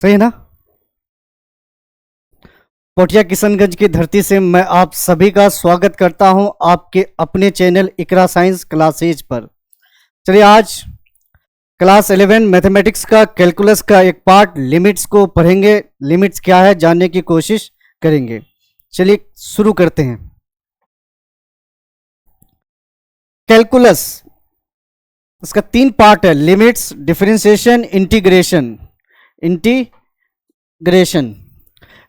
सही है ना। पोठिया किशनगंज की धरती से मैं आप सभी का स्वागत करता हूं आपके अपने चैनल इकरा साइंस क्लासेज पर। चलिए आज क्लास 11 मैथमेटिक्स का कैलकुलस का एक पार्ट लिमिट्स को पढ़ेंगे। लिमिट्स क्या है जानने की कोशिश करेंगे। चलिए शुरू करते हैं। कैलकुलस इसका 3 पार्ट है, limits, differentiation, integration. Integration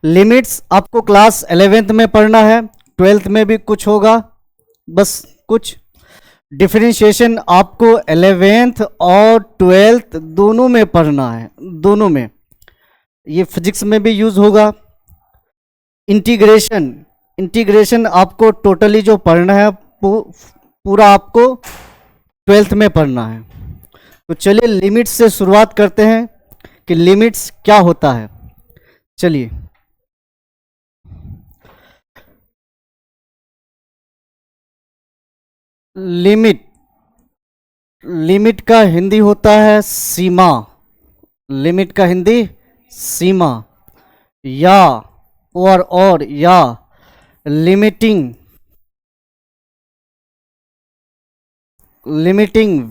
limits आपको क्लास 11th में पढ़ना है, 12th में भी कुछ होगा, बस कुछ। डिफरेंशिएशन आपको 11th और 12th दोनों में पढ़ना है, दोनों में, ये फिजिक्स में भी यूज होगा। इंटीग्रेशन इंटीग्रेशन आपको टोटली जो पढ़ना है पूरा आपको 12th में पढ़ना है। तो चलिए लिमिट्स से शुरुआत करते हैं कि लिमिट्स क्या होता है। चलिए लिमिट का हिंदी होता है सीमा। लिमिट का हिंदी सीमा या और या limiting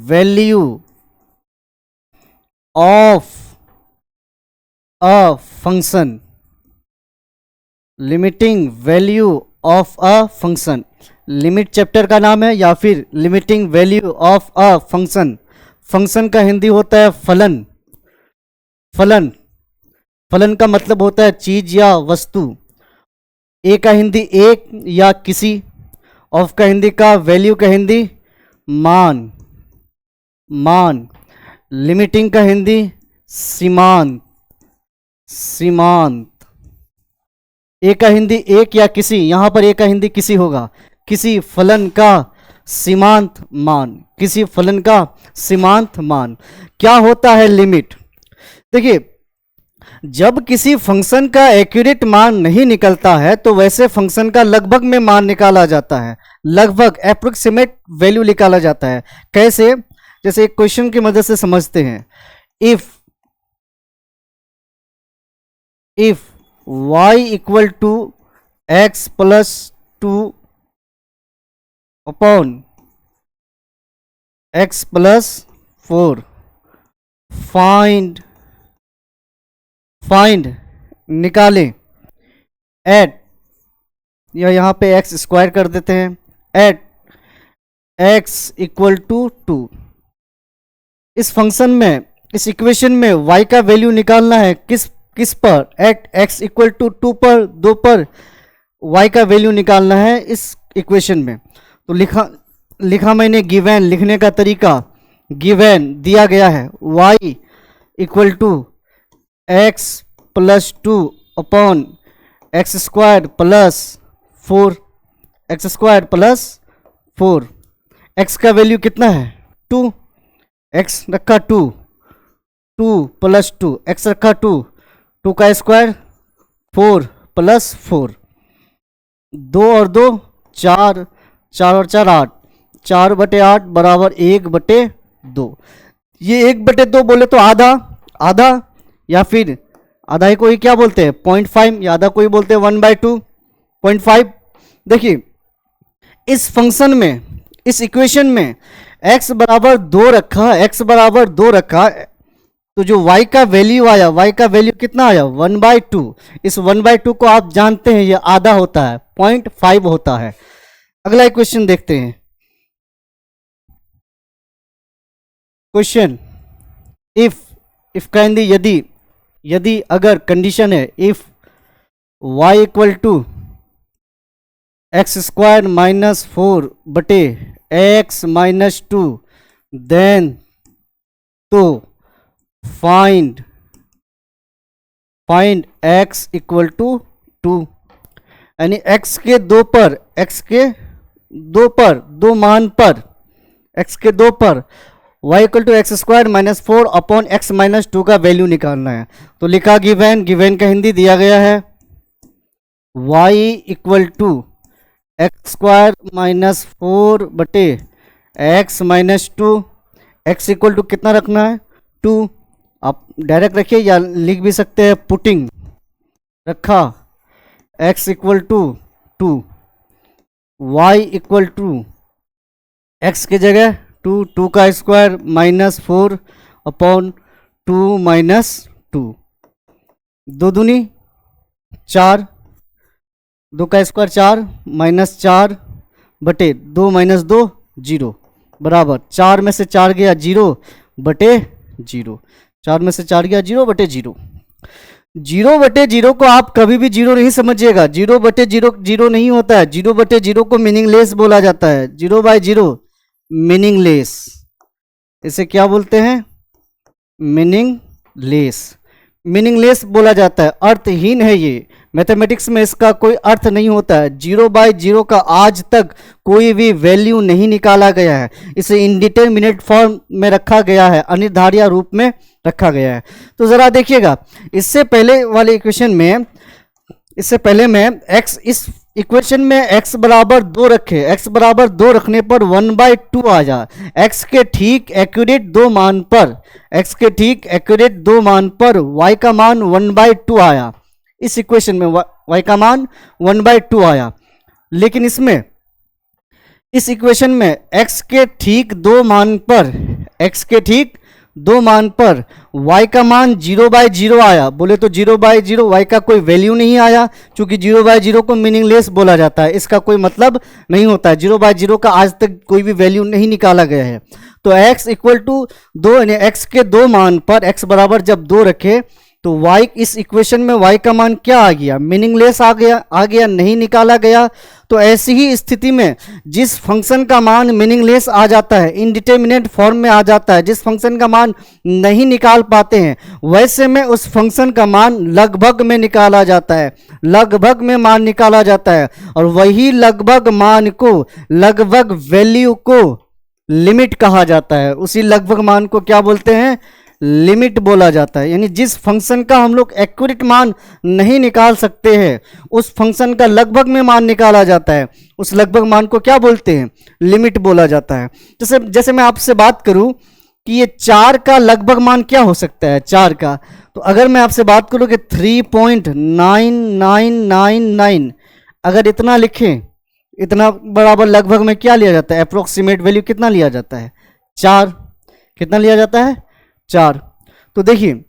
value of a function. Limiting value of a function limit chapter का नाम है, या फिर limiting value of a function. Function का हिंदी होता है फलन। फलन का मतलब होता है चीज या वस्तु। ए का हिंदी एक या किसी, ऑफ का हिंदी का, वैल्यू का हिंदी मान। लिमिटिंग का हिंदी सीमांत। ए का हिंदी एक या किसी, यहां पर ए का हिंदी किसी होगा। किसी फलन का सीमांत मान। क्या होता है लिमिट? देखिए, जब किसी फंक्शन का एक्यूरेट मान नहीं निकलता है तो वैसे फंक्शन का लगभग में मान निकाला जाता है, लगभग अप्रोक्सीमेट वैल्यू निकाला जाता है। कैसे? जैसे एक क्वेश्चन की मदद से समझते हैं। If y equal to x plus 2 upon x plus 4, find निकालें एट, या यहां पे x स्क्वायर कर देते हैं, एट x इक्वल टू 2। इस फंक्शन में, इस इक्वेशन में y का वैल्यू निकालना है किस पर? एट x इक्वल टू 2 पर, 2 पर y का वैल्यू निकालना है इस इक्वेशन में। तो लिखा मैंने गिवन। लिखने का तरीका, गिवन दिया गया है y equal to x plus 2 upon X square plus 4, x का वैल्यू कितना है? 2, x रखा 2 प्लस 2, x रखा 2 का स्क्वायर 4 प्लस 4, 2 और 2 4, 4 और 4 8, 4/8 बराबर 1/2। ये 1/2 बोले तो आधा, या फिर आधा ही कोई क्या बोलते हैं 0.5, या आधा कोई बोलते हैं 1/2, 0.5। देखिए, इस फंक्शन में, इस इक्वेशन में x बराबर 2 रखा, तो जो y का वैल्यू आया, y का वैल्यू कितना आया? 1/2। इस 1/2 को आप जानते हैं ये आधा होता है, 0.5 होता है। अगला क्वेश्चन देखते हैं। क्वेश्चन इफ का हिंदी यदि अगर कंडीशन है, if y equal to X square minus 4 बटे x माइनस 2, देन तो फाइंड x इक्वल टू 2। यानी x के 2 पर, दो मान पर, x के 2 पर y equal to X square minus 4 upon x minus 2 का वैल्यू निकालना है। तो लिखा गिवन का हिंदी दिया गया है y equal to X square minus 4 बटे x minus 2, x equal to कितना रखना है? 2 आप डायरेक्ट रखिए या लिख भी सकते हैं पुटिंग, रखा x equal to 2, y equal to x की जगह 2 का स्क्वायर -4 अपॉन 2 - 2, 2 दूनी 4, 2 का स्क्वायर 4 -4 बटे 2 - 2 0 बराबर 4 में से 4 गया 0 बटे 0, 4 में से 4 गया 0 बटे 0। 0 बटे 0 को आप कभी भी 0 नहीं समझिएगा, 0 बटे 0 0 नहीं होता है, 0 बटे 0 को मीनिंगलेस बोला जाता है, 0/0 मीनिंगलेस, इसे क्या बोलते हैं? मीनिंगलेस, मीनिंगलेस बोला जाता है, अर्थहीन है ये। मैथमेटिक्स में इसका कोई अर्थ नहीं होता है। 0/0 का आज तक कोई भी वैल्यू नहीं निकाला गया है, इसे इंडिटरमिनेट फॉर्म में रखा गया है, अनिर्धारित रूप में रखा गया है। तो जरा देखिएगा, इससे पहले वाले इक्वेशन में, इससे पहले मैं x, इस इक्वेशन में x बराबर 2 रखे, x बराबर 2 रखने पर 1/2 आ जा, x के ठीक एक्यूरेट 2 मान पर, x के ठीक एक्यूरेट 2 मान पर y का मान 1/2 आया। इस इक्वेशन में y का मान 1/2 आया, लेकिन इसमें, इस इक्वेशन में x के ठीक 2 मान पर, x के ठीक 2 मान पर y का मान 0/0 आया। बोले तो 0/0 y का कोई वैल्यू नहीं आया, क्योंकि 0/0 को मीनिंगलेस बोला जाता है, इसका कोई मतलब नहीं होता है। 0/0 का आज तक कोई भी वैल्यू नहीं निकाला गया है। तो x इक्वल टू 2, यानी x के 2 मान पर x बराबर जब 2 रखे तो y, इस इक्वेशन में y का मान क्या आ गया? मीनिंगलेस आ गया, नहीं निकाला गया। तो ऐसी ही स्थिति में जिस फंक्शन का मान मीनिंगलेस आ जाता है, इनडिटरमिनेट फॉर्म में आ जाता है, जिस फंक्शन का मान नहीं निकाल पाते हैं, वैसे में उस फंक्शन का मान लगभग में निकाला जाता है, लगभग में मान निकाला जाता है, और वही लगभग मान को, लगभग वैल्यू को लिमिट कहा जाता है। उसी लगभग मान को क्या बोलते हैं? लिमिट बोला जाता है। यानी जिस फंक्शन का हम लोग एक्यूरेट मान नहीं निकाल सकते हैं, उस फंक्शन का लगभग में मान निकाला जाता है, उस लगभग मान को क्या बोलते हैं? लिमिट बोला जाता है। जैसे मैं आपसे बात करूं कि ये 4 का लगभग मान क्या हो सकता है, 4 का, तो अगर मैं आपसे बात करूं कि 3.9999, अगर इतना लिखें, इतना बराबर लगभग में क्या लिया जाता है? अप्रोक्सीमेट वैल्यू कितना लिया जाता है? 4। कितना लिया जाता है? 4। तो देखिए,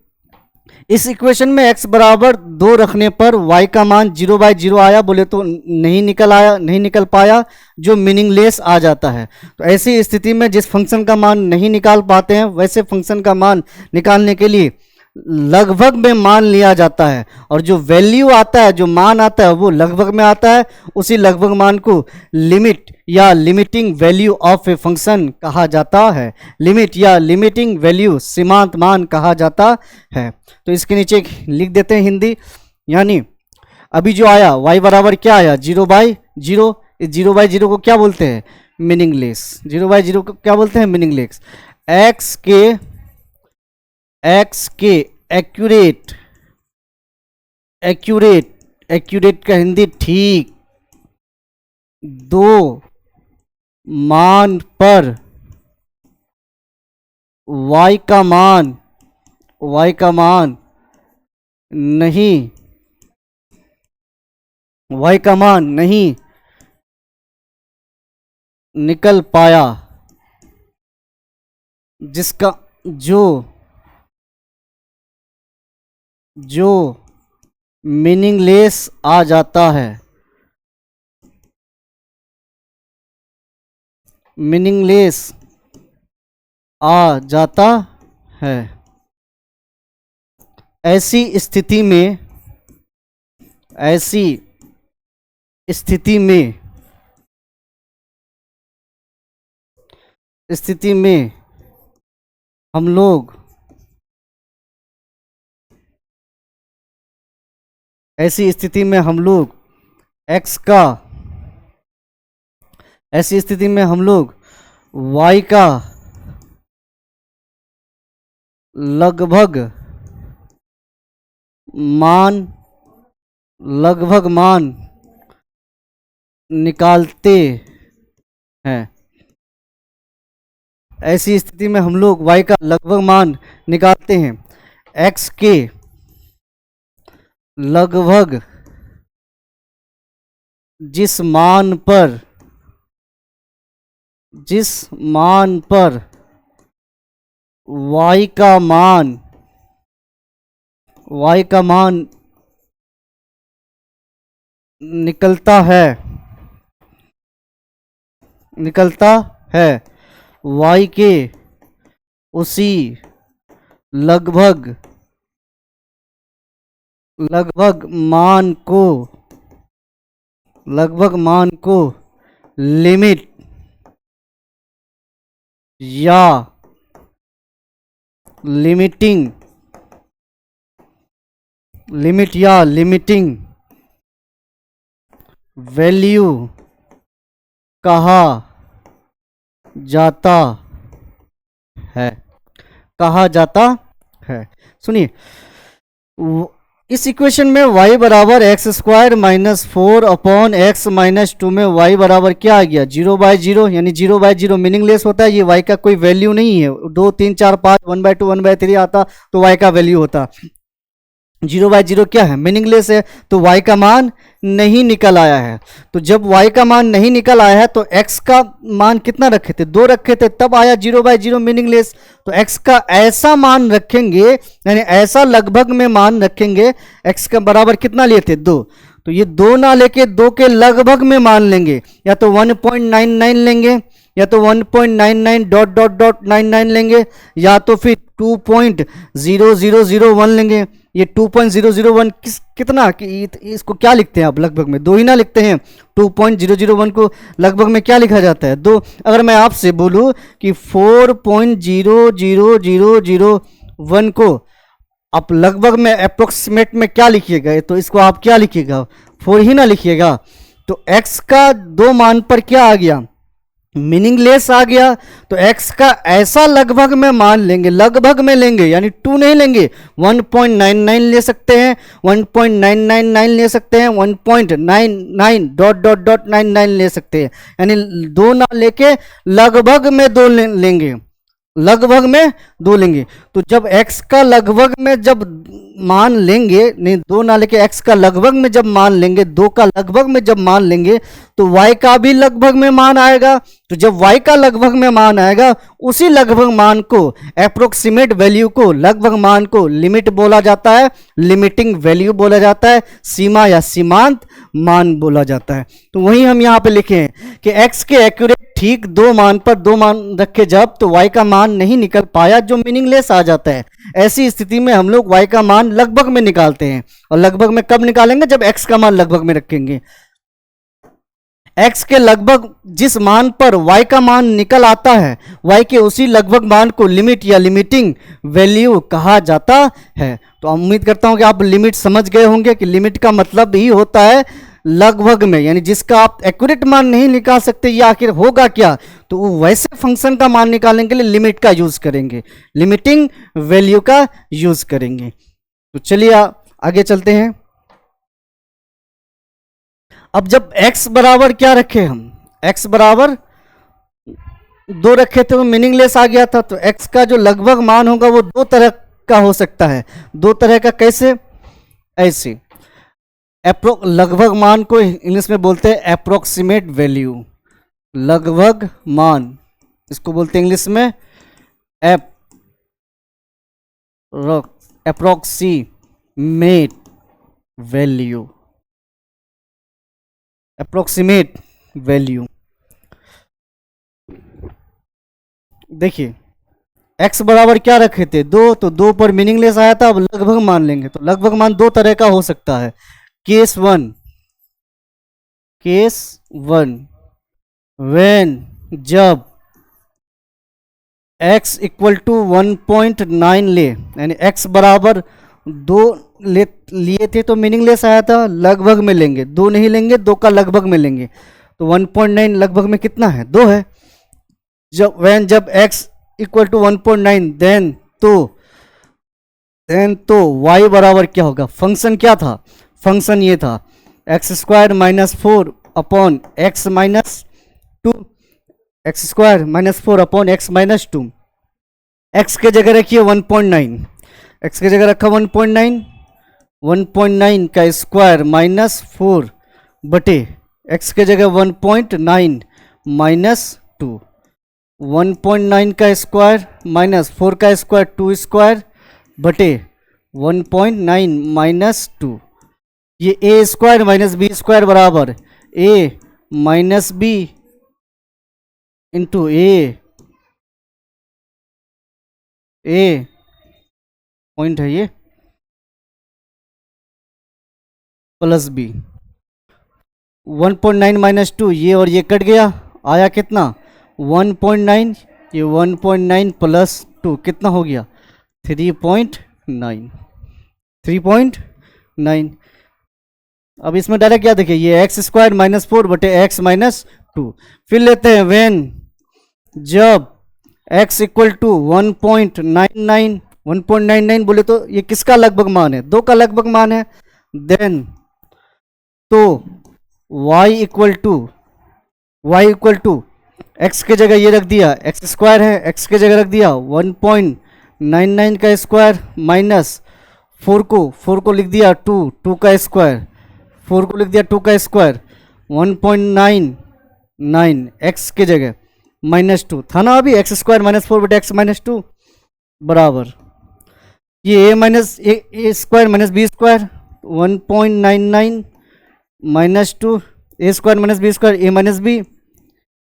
इस इक्वेशन में x बराबर 2 रखने पर y का मान 0/0 आया, बोले तो नहीं निकल पाया, जो मीनिंगलेस आ जाता है। तो ऐसी स्थिति में जिस फंक्शन का मान नहीं निकाल पाते हैं, वैसे फंक्शन का मान निकालने के लिए लगभग में मान लिया जाता है, और जो वैल्यू आता है, जो मान आता है, वो लगभग में आता है। उसी लगभग मान को लिमिट या limiting value of a function कहा जाता है, लिमिट या लिमिटिंग वैल्यू, सीमांत मान कहा जाता है। तो इसके नीचे लिख देते हैं हिंदी, यानी अभी जो आया y बराबर क्या आया? 0/0। 0/0 को क्या बोलते हैं? मीनिंगलेस। 0/0 को क्या बोलते हैं? मीनिंगलेस। x के एक्यूरेट का हिंदी ठीक 2 मान पर y का मान नहीं निकल पाया, जिसका जो मीनिंगलेस आ जाता है, मीनिंगलेस आ जाता है। ऐसी स्थिति में हम लोग ऐसी स्थिति में हम लोग y का लगभग मान निकालते हैं। ऐसी स्थिति में हम लोग y का लगभग मान निकालते हैं। x के लगभग जिस मान पर y का मान निकलता है y के उसी लगभग मान को लिमिट या लिमिटिंग वैल्यू कहा जाता है। सुनिए, इस इक्वेशन में y बराबर x square minus 4 upon x minus 2 में y बराबर क्या आ गया 0/0, यानी 0/0 मीनिंगलेस होता है। ये y का कोई वैल्यू नहीं है। 2 3 4 5 1/2 1/3 आता तो y का वैल्यू होता। 0/0 क्या है, मीनिंगलेस है, तो y का मान नहीं निकल आया है। तो जब y का मान नहीं निकल आया है तो x का मान कितना रखे थे, 2 रखे थे, तब आया 0/0 मीनिंगलेस। तो x का ऐसा मान रखेंगे, यानी ऐसा लगभग में मान रखेंगे। x का बराबर कितना लिए थे 2, तो ये 2 ना लेके 2 के लगभग में मान लेंगे, या तो 1.99 लेंगे, या तो 1.99 डॉट डॉट डॉट 99 लेंगे, या तो फिर 2.0001 लेंगे। ये 2.001 कितना इसको क्या लिखते हैं आप, लगभग में 2 ही ना लिखते हैं। 2.001 को लगभग में क्या लिखा जाता है 2। अगर मैं आपसे बोलूं कि 4.00001 को आप लगभग में अप्रोक्सीमेट में क्या लिखिएगा, तो इसको आप क्या लिखिएगा 4 ही ना लिखिएगा। तो x का 2 मान पर क्या आ गया, मीनिंगलेस आ गया। तो x का ऐसा लगभग में मान लेंगे, लगभग में लेंगे, यानी 2 नहीं लेंगे, 1.99 ले सकते हैं, 1.999 ले सकते हैं, 1.99 डॉट डॉट डॉट 99 ले सकते हैं, यानी 2 ना लेके लगभग में 2 लेंगे, लगभग में 2 लेंगे। तो जब x का लगभग में जब मान लेंगे, नहीं 2 ना लेके x का लगभग में जब मान लेंगे, 2 का लगभग में जब मान लेंगे, तो y का भी लगभग में मान आएगा। तो जब y का लगभग में मान आएगा, उसी लगभग मान को, अप्रोक्सीमेट वैल्यू को, लगभग मान को लिमिट बोला जाता है, लिमिटिंग वैल्यू बोला जाता है, सीमा या सीमांत मान बोला जाता है। तो वही हम यहाँ पे लिखे हैं कि x के एक्यूरेट ठीक 2 मान पर 2 मान रखे जब, तो y का मान नहीं निकल पाया, जो मीनिंगलेस आ जाता है। ऐसी स्थिति में हम लोग y का मान लगभग में निकालते हैं। और लगभग में कब निकालेंगे, जब x का मान लगभग में रखेंगे। x के लगभग जिस मान पर y का मान निकल आता है, y के उसी लगभग मान को लिमिट या लिमिटिंग वैल्यू कहा जाता है। तो उम्मीद करता हूं कि आप लिमिट समझ गए होंगे कि लिमिट का मतलब ही होता है लगभग में, यानी जिसका आप एक्यूरेट मान नहीं निकाल सकते, या आखिर होगा क्या, तो वो वैसे फंक्शन का मान निकालने के लिए लिमिट का यूज करेंगे, लिमिटिंग वैल्यू का यूज करेंगे। तो चलिए आगे चलते हैं। अब जब x बराबर क्या रखे हम, x बराबर 2 रखे थे, तो मीनिंगलेस आ गया था। तो x का जो लगभग मान होगा वो 2 तरह का हो सकता है। 2 तरह का कैसे, ऐसे लगभग मान को इंग्लिश में बोलते हैं अप्रोक्सीमेट वैल्यू, लगभग मान, इसको बोलते हैं इंग्लिश में अप्रोक्सीमेट वैल्यू, अप्रोक्सीमेट वैल्यू। देखिए x बराबर क्या रखे थे 2, तो 2 पर मीनिंगलेस आया था। अब लगभग मान लेंगे, तो लगभग मान 2 तरह का हो सकता है। केस 1 व्हेन जब x इक्वल टू 1.9 ले, यानी x बराबर 2 लिए थे तो मीनिंगलेस आया था, लगभग में लेंगे, 2 नहीं लेंगे, 2 का लगभग में लेंगे। तो 1.9 लगभग में कितना है 2 है। जब x इक्वल टू 1.9 देन तो y बराबर क्या होगा, फंक्शन क्या था, फंक्शन ये था x square minus 4 upon x minus 2, x square minus 4 upon x minus 2। X के जगह रखिए 1.9, x की जगह रखा 1.9, 1.9 का स्क्वायर माइनस 4 बटे x की जगह 1.9 माइनस 2, 1.9 का स्क्वायर माइनस 4 का स्क्वायर 2 स्क्वायर बटे 1.9 माइनस 2। ये ए स्क्वायर माइनस बी स्क्वायर बराबर ए माइनस बी इंटू ए पॉइंट है ये प्लस बी। 1.9 माइनस 2, ये और ये कट गया, आया कितना 1.9, ये 1.9 प्लस 2 कितना हो गया 3.9, 3.9। अब इसमें डायरेक्ट क्या देखिए, ये एक्स स्क्वायर माइनस 4 बटे एक्स माइनस 2। फिर लेते हैं व्हेन जब x इक्वल टू 1.99, 1.99 बोले तो ये किसका लगभग मान है, 2 का लगभग मान है। देन तो y इक्वल टू x की जगह ये रख दिया, x स्क्वायर है, x की जगह रख दिया 1.99 का स्क्वायर माइनस 4 को लिख दिया 2 का स्क्वायर, 4 को लिख दिया 2 का स्क्वायर, 1.99 x की जगह माइनस 2 था ना अभी, एक्स स्क्वायर माइनस 4 बटे एक्स माइनस 2 बराबर ये A minus A square minus B square 1.99 minus 2 A square minus B square A minus B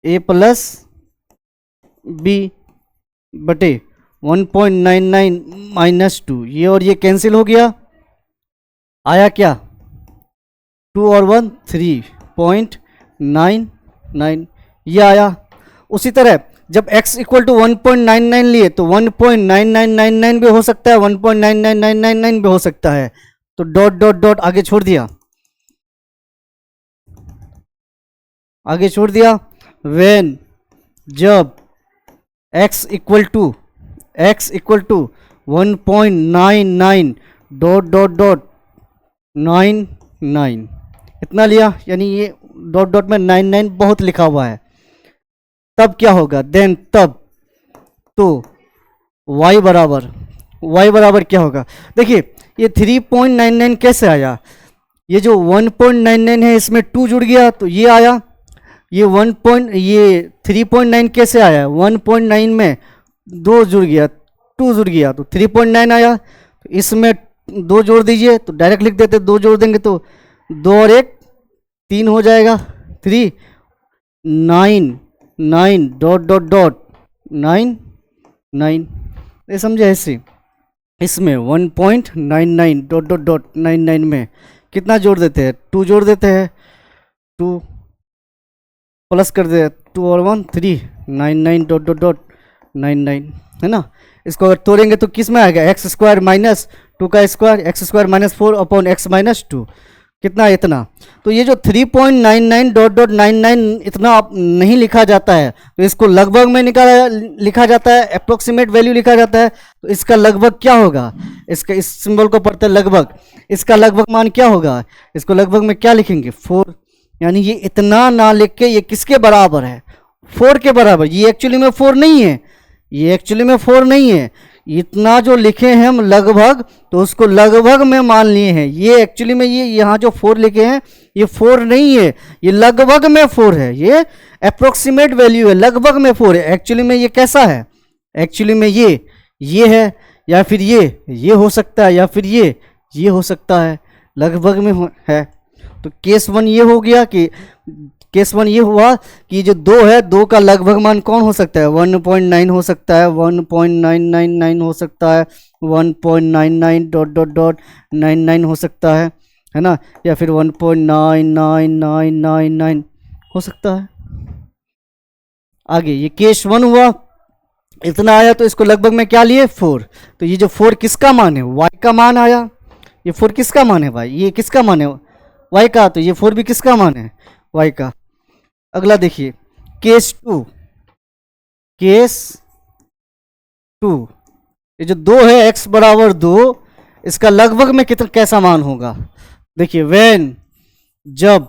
A plus B बटे 1.99 माइनस 2, ये और ये कैंसिल हो गया, आया क्या 2 और 1 3.99 ये आया। उसी तरह जब x इक्वल टू 1.99 लिए तो 1.9999 भी हो सकता है, 1.99999 भी हो सकता है, तो डॉट डॉट डॉट आगे छोड़ दिया, व्हेन जब x equal to 1.99 dot dot dot 99 इतना लिया, यानी ये डॉट डॉट में 99 बहुत लिखा हुआ है, तब क्या होगा, देन तब तो y बराबर क्या होगा। देखिए ये 3.99 कैसे आया, ये जो 1.99 है इसमें 2 जुड़ गया तो ये आया, ये 3.9 कैसे आया, 1.9 में 2 जुड़ गया 2 जुड़ गया तो 3.9 आया, तो इसमें 2 जोड़ दीजिए तो डायरेक्ट लिख देते, 2 जोड़ देंगे तो 2 और 1 3 हो जाएगा, 3 9 डॉट डॉट डॉट 9 ये समझे ऐसे। इसमें 1.99 डॉट डॉट डॉट 99 में कितना जोड़ देते हैं, 2 जोड़ देते हैं, 2 प्लस कर दे 2 और 1 3 99 डॉट डॉट डॉट 99 है ना। इसको अगर तोड़ेंगे तो किस में आएगा, एक्स स्क्वायर माइनस 2 का square, x square minus 4 upon x minus 2 कितना इतना। तो ये जो 3.99 डॉट डॉट 99 इतना नहीं लिखा जाता है, तो इसको लगभग में लिखा जाता है, अप्रोक्सीमेट वैल्यू लिखा जाता है। तो इसका लगभग क्या होगा, इसका इस सिंबल को पढ़ते हैं लगभग, इसका लगभग मान क्या होगा, इसको लगभग में क्या लिखेंगे 4, यानी ये इतना ना लिख के ये किसके बराबर है 4 के बराबर। ये एक्चुअली में 4 नहीं है, ये एक्चुअली में 4 नहीं है, इतना जो लिखे हैं हम लगभग तो उसको लगभग में मान लिए हैं। ये एक्चुअली में ये यहाँ जो 4 लिखे हैं ये 4 नहीं है, ये लगभग में 4 है, ये अप्रोक्सीमेट वैल्यू है, लगभग में 4 है। एक्चुअली में ये कैसा है, एक्चुअली में ये है, या फिर ये हो सकता है, या फिर ये हो सकता है, लगभग में है। तो केस 1 ये हो गया कि केस 1 ये हुआ कि जो 2 है, 2 का लगभग मान कौन हो सकता है, 1.9 हो सकता है, 1.999 हो सकता है, 1.99 डॉट डॉट डॉट 99 हो सकता है ना, या फिर 1.99999 हो सकता है। आगे ये केस 1 हुआ, इतना आया, तो इसको लगभग में क्या लिए 4। तो ये जो 4 किसका मान है, y का मान आया। ये 4 किसका मान है भाई, ये किसका मान है y का, तो ये 4 भी किसका मान है y का। अगला देखिए केस 2, ये जो 2 है x बराबर 2, इसका लगभग में कितना कैसा मान होगा। देखिए व्हेन जब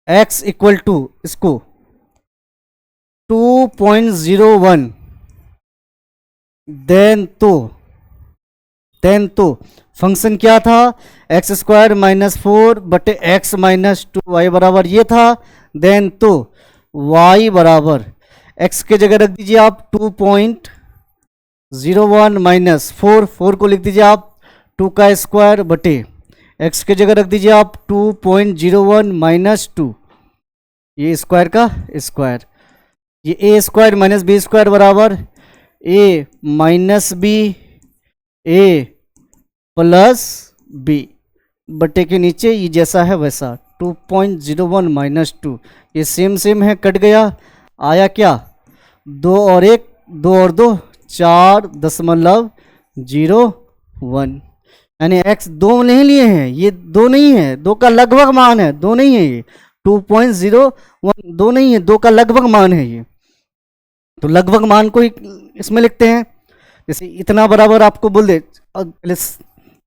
x इक्वल टू इसको 2.01 देन तो देन तो फंक्शन क्या था, एक्स स्क्वायर माइनस 4 बटे एक्स माइनस 2 वाई बराबर ये था। देन तो वाई बराबर एक्स के जगह रख दीजिए आप 2.01 माइनस 4 को लिख दीजिए आप 2 का स्क्वायर बटे एक्स के जगह रख दीजिए आप 2.01 माइनस 2, ये स्क्वायर का स्क्वायर, ये ए स्क्वायर माइनस बी स्क्वायर बराबर ए minus B A plus B बटे के नीचे ये जैसा है वैसा 2.01 माइनस 2, ये सेम सेम है, कट गया, आया क्या 2 और 1, 2 और 2 4.01, यानी x दो नहीं लिए हैं, ये दो नहीं है, दो का लगभग मान है, दो नहीं है, ये 2.01 दो नहीं है, दो का लगभग मान है ये, तो लगभग मान को ही इसमें लिखते हैं। जैसे इतना बराबर आपको बोल दे, पहले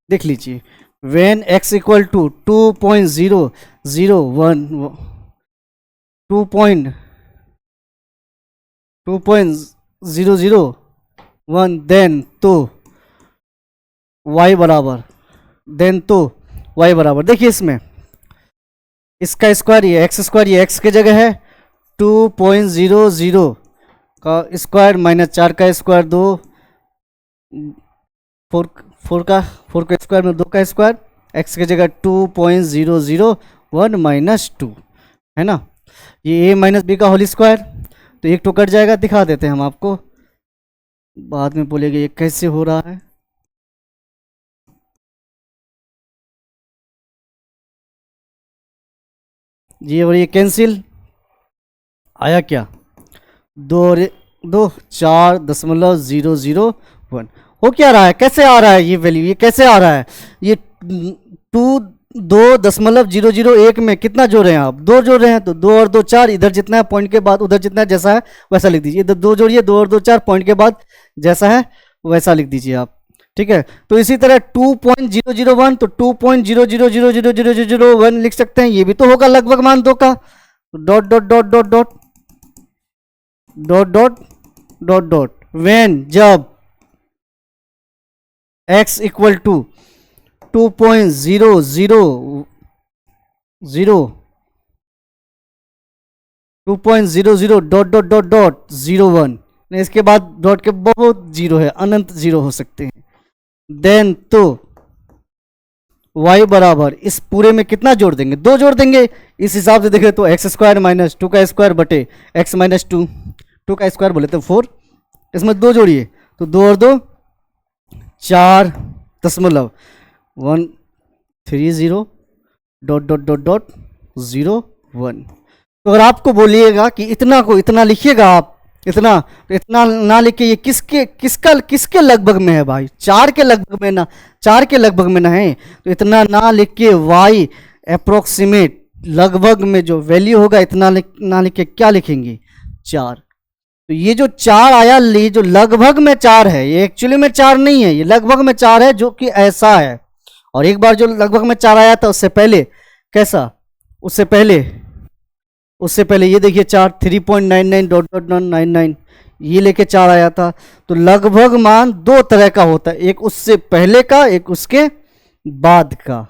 देख लीजिए, when x equal to 2.001 2.001 then तो y बराबर, देन तो y बराबर, देखिए इसमें इसका स्क्वायर ये एक्स स्क्वायर, ये एक्स के जगह है 2.00 का स्क्वायर माइनस 4 का स्क्वायर 2, 4 का स्क्वायर में 2 का स्क्वायर, एक्स की जगह 2.001 माइनस 2 है ना, ये a माइनस बी का होल स्क्वायर, तो एक तो कट जाएगा, दिखा देते हैं हम आपको, बाद में बोलेंगे ये कैसे हो रहा है। ये और ये कैंसिल, आया क्या 2 और 2 4.001, हो क्या रहा है, कैसे आ रहा है ये वैल्यू, ये कैसे आ रहा है, ये 2.001 में कितना जोड़ रहे हैं आप, 2 जोड़ रहे हैं, तो 2 और 2 4, इधर जितना है पॉइंट के बाद उधर जितना है जैसा है वैसा लिख दीजिए, इधर 2 जोड़िए, 2 और 2 4 पॉइंट के बाद जैसा है वैसा लिख दीजिए आप, ठीक है। तो इसी तरह 2.001 तो 2.0000001 लिख सकते हैं, ये भी तो होगा लगभग मान 2 का, dot dot dot dot dot dot dot dot dot when जब x equal to 2.000 dot dot dot dot 01, इसके बाद डॉट के बहुत जीरो है, अनंत जीरो हो सकते हैं। देन तो y बराबर इस पूरे में कितना जोड़ देंगे, 2 जोड़ देंगे, इस हिसाब से देखें तो एक्स स्क्वायर माइनस 2 का स्क्वायर बटे एक्स माइनस 2, 2 का स्क्वायर बोले तो 4, इसमें 2 जोड़िए तो 2 और 2 4.130 डॉट डॉट डॉट डॉट 01। तो अगर आपको बोलिएगा कि इतना को इतना लिखिएगा आप, इतना तो इतना ना लिख के ये किसके लगभग में है भाई, 4 के लगभग में ना, 4 के लगभग में ना है, तो इतना ना लिख के y अप्रोक्सीमेट लगभग में जो वैल्यू होगा इतना ना लिख के क्या लिखेंगे 4, तो ये जो 4 आया, ये जो लगभग में 4 है, ये एक्चुअली में 4 नहीं है, ये लगभग में 4 है जो कि ऐसा है। और एक बार जो लगभग में 4 आया था उससे पहले कैसा, उससे पहले ये देखिए 4 3.99 डॉट डॉट 99 ये लेके 4 आया था। तो लगभग मान 2 तरह का होता है, एक उससे पहले का, एक उसके बाद का,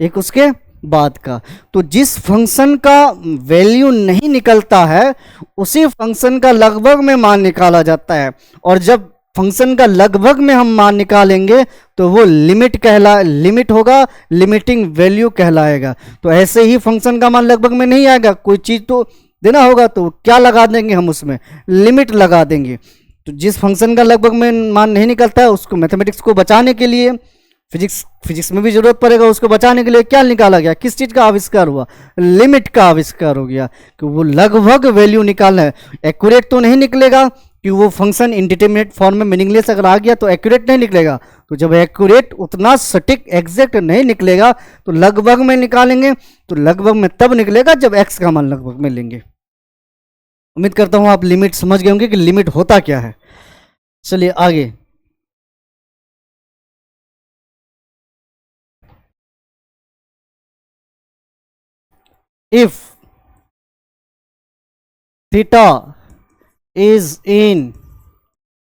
एक उसके बाद का। तो जिस फंक्शन का वैल्यू नहीं निकलता है उसी फंक्शन का लगभग में मान निकाला जाता है, और जब फंक्शन का लगभग में हम मान निकालेंगे तो वो लिमिट होगा, लिमिटिंग वैल्यू कहलाएगा। तो ऐसे ही फंक्शन का मान लगभग में नहीं आएगा, कोई चीज तो देना होगा, तो क्या लगा देंगे हम, उसमें लिमिट लगा देंगे। तो जिस फंक्शन का लगभग में मान नहीं निकलता है उसको मैथमेटिक्स को बचाने के लिए, फिजिक्स में भी जरूरत पड़ेगा, उसको बचाने के लिए क्या निकाला गया, किस चीज का आविष्कार हुआ, लिमिट का आविष्कार हो गया, कि वो लगभग वैल्यू निकालना है। एक्यूरेट तो नहीं निकलेगा कि वो फंक्शन इंडिटरमिनेट फॉर्म में मीनिंगलेस अगर आ गया तो एक्यूरेट नहीं निकलेगा। तो जब एक्यूरेट उतना सटीक एग्जैक्ट नहीं निकलेगा तो लगभग में निकालेंगे, तो लगभग में तब निकलेगा जब एक्स का मान लगभग में लेंगे। उम्मीद करता हूं आप लिमिट समझ गए होंगे कि लिमिट होता क्या है। चलिए आगे, if theta is in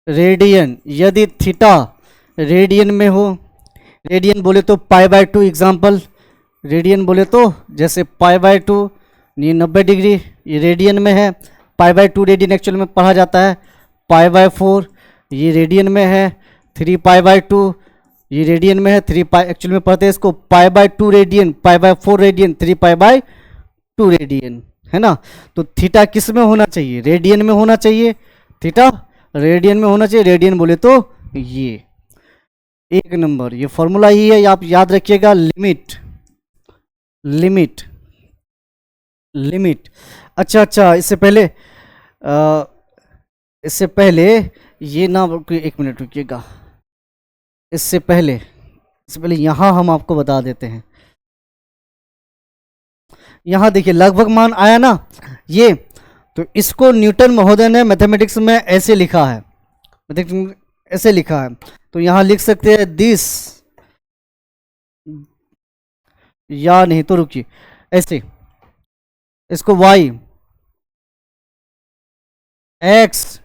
radian, यदि थीटा रेडियन में हो, रेडियन बोले तो π/2 एग्जाम्पल, रेडियन बोले तो जैसे π/2, ये 90 डिग्री, ये रेडियन में है। π/2 रेडियन एक्चुअल में पढ़ा जाता है। π/4 ये रेडियन में है। 3π/2 ये रेडियन में है। 3π एक्चुअल में पढ़ते हैं इसको π/2 रेडियन, π/4 रेडियन, 3π/2 रेडियन, है ना। तो थीटा किस में होना चाहिए? रेडियन में होना चाहिए। थीटा रेडियन में होना चाहिए। रेडियन बोले तो ये एक नंबर, ये फॉर्मूला ही है, आप याद रखिएगा। Limit limit limit. अच्छा, इससे पहले ये ना, एक मिनट रुकिएगा। इससे पहले यहाँ हम आपको बता देते हैं। यहाँ देखिए लगभग मान आया ना ये, तो इसको न्यूटन महोदय ने मैथमेटिक्स में ऐसे लिखा है, ऐसे लिखा है। तो यहाँ लिख सकते हैं दिस, या नहीं तो रुकिए, ऐसे इसको y x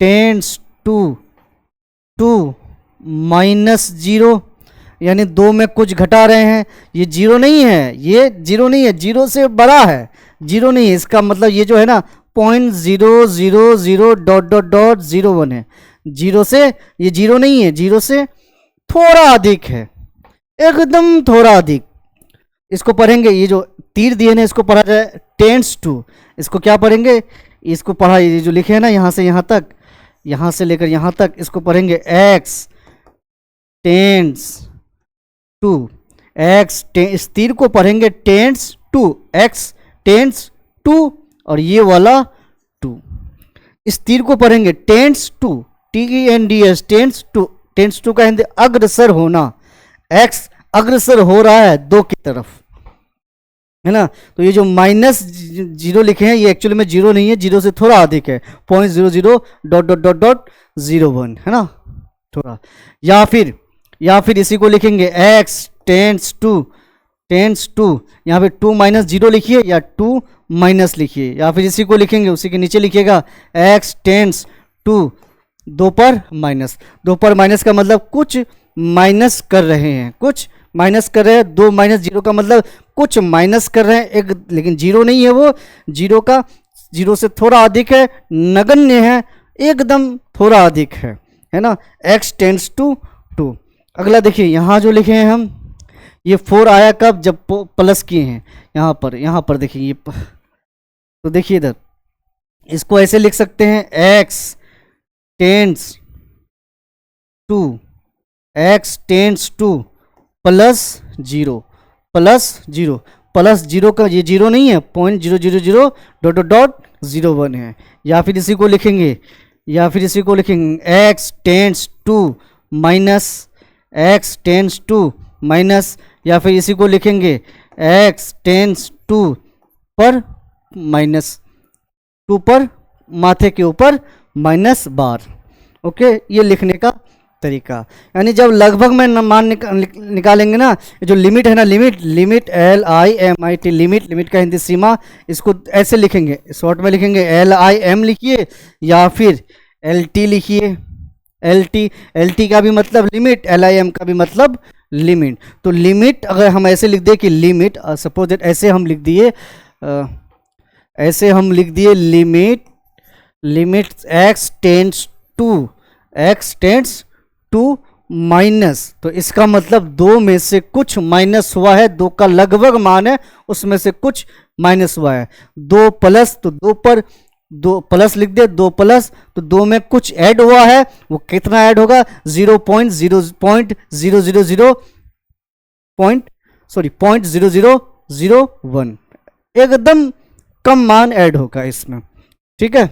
टेंड्स टू 2 -0, यानी 2 में कुछ घटा रहे हैं। ये जीरो नहीं है, ये जीरो नहीं है, जीरो से बड़ा है, जीरो नहीं है। इसका मतलब ये जो है ना 0.000.01 है। जीरो से, ये जीरो नहीं है, जीरो से थोड़ा अधिक है, एकदम थोड़ा अधिक। इसको पढ़ेंगे, ये जो तीर दिए ना इसको पढ़ा जाए टेंड्स टू। इसको क्या पढ़ेंगे? इसको पढ़ा, ये जो लिखे हैं ना यहाँ से यहाँ तक, यहाँ से लेकर यहाँ तक, इसको पढ़ेंगे x टेंड्स टू, इस तीर को पढ़ेंगे tends to, x tends to, और ये वाला 2, इस तीर को पढ़ेंगे tends to, TENDS, tends to का हिंदी अग्रसर होना। x अग्रसर हो रहा है 2 की तरफ, है ना। तो ये जो -0 लिखे हैं ये एक्चुअली में जीरो नहीं है, जीरो से थोड़ा अधिक है, 0.00.01, है ना, थोड़ा। या फिर इसी को लिखेंगे x टेंड्स टू, यहाँ पे 2 - 0 लिखिए या 2 माइनस लिखिए, या फिर इसी को लिखेंगे, उसी के नीचे लिखिएगा x टेंड्स टू 2 पर माइनस। 2 पर माइनस का मतलब कुछ माइनस कर रहे हैं, कुछ माइनस कर रहे हैं। 2 - 0 का मतलब कुछ माइनस कर रहे हैं, एक, लेकिन जीरो नहीं है वो, जीरो से थोड़ा अधिक है, नगण्य है, एकदम थोड़ा अधिक है ना। x tends to 2। अगला देखिए यहाँ जो लिखे हैं हम, ये 4 आया कब? जब प्लस किए हैं यहाँ पर देखिए ये तो देखिए इधर, इसको ऐसे लिख सकते हैं x tends to +0, plus zero का ये जीरो नहीं है, 0.000.01 है। या फिर इसी को लिखेंगे, x टेंड्स टू माइनस, या फिर इसी को लिखेंगे x टेंड्स टू पर माइनस, 2 पर माथे के ऊपर माइनस बार। ओके, ये लिखने का तरीका। यानी जब लगभग में मान निकालेंगे ना, जो लिमिट है ना, लिमिट LIMIT, लिमिट का हिंदी सीमा, इसको ऐसे लिखेंगे, शॉर्ट में लिखेंगे LIM लिखिए या फिर LT लिखिए। LT का भी मतलब लिमिट, LIM का भी मतलब लिमिट। तो लिमिट अगर हम ऐसे लिख दें कि लिमिट, सपोज दैट ऐसे हम लिख दिए limit x tends to minus, तो इसका मतलब 2 में से कुछ माइनस हुआ है, 2 का लगभग मान है, उसमें से कुछ माइनस हुआ है। 2 प्लस, तो 2 पर 2 प्लस लिख दे, 2 प्लस, तो 2 में कुछ ऐड हुआ है, वो कितना ऐड होगा? 0.0001, एकदम कम मान ऐड होगा इसमें, ठीक है।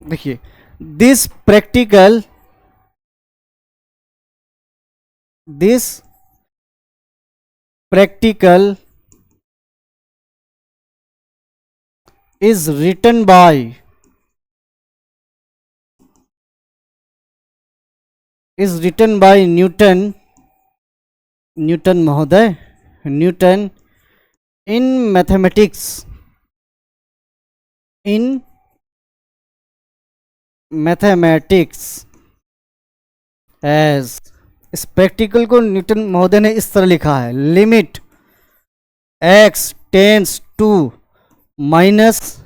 देखिए this practical is written by Newton महोदय, Newton in mathematics मैथमेटिक्स एज। इस प्रैक्टिकल को न्यूटन महोदय ने इस तरह लिखा है, limit x tends to minus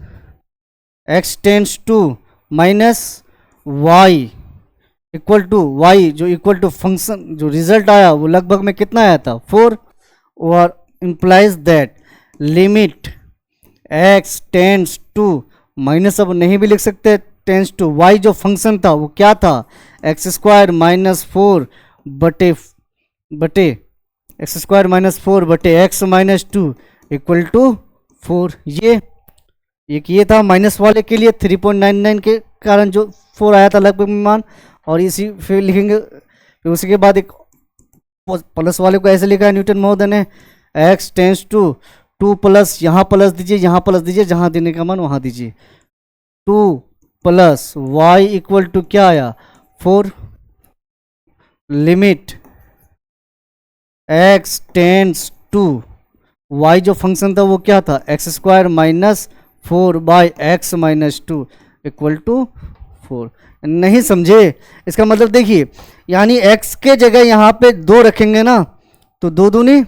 y equal to y, जो इक्वल टू फंक्शन, जो रिजल्ट आया वो लगभग में कितना आया था 4, और implies that limit x tends to minus, अब नहीं भी लिख सकते, टेंस टू y, जो फंक्शन था वो क्या था एक्स स्क्वायर माइनस फोर बटे एक्स स्क्वायर माइनस फोर बटे x minus two equal to 4। ये था माइनस वाले के लिए 3.99 के कारण जो 4 आया था लगभग में मान, और इसी फिर लिखेंगे। फिर उसी के बाद एक प्लस वाले को ऐसे लिखा है न्यूटन महोदय ने, x टेंस टू 2 प्लस, यहाँ प्लस दीजिए, यहाँ प्लस दीजिए, जहाँ देने का मान वहाँ दीजिए, 2 प्लस y इक्वल टू क्या आया 4, limit x tends to y, जो फंक्शन था वो क्या था x square minus 4 by x minus two equal to 4। नहीं समझे? इसका मतलब देखिए, यानी x के जगह यहाँ पे 2 रखेंगे ना, तो 2 दूनी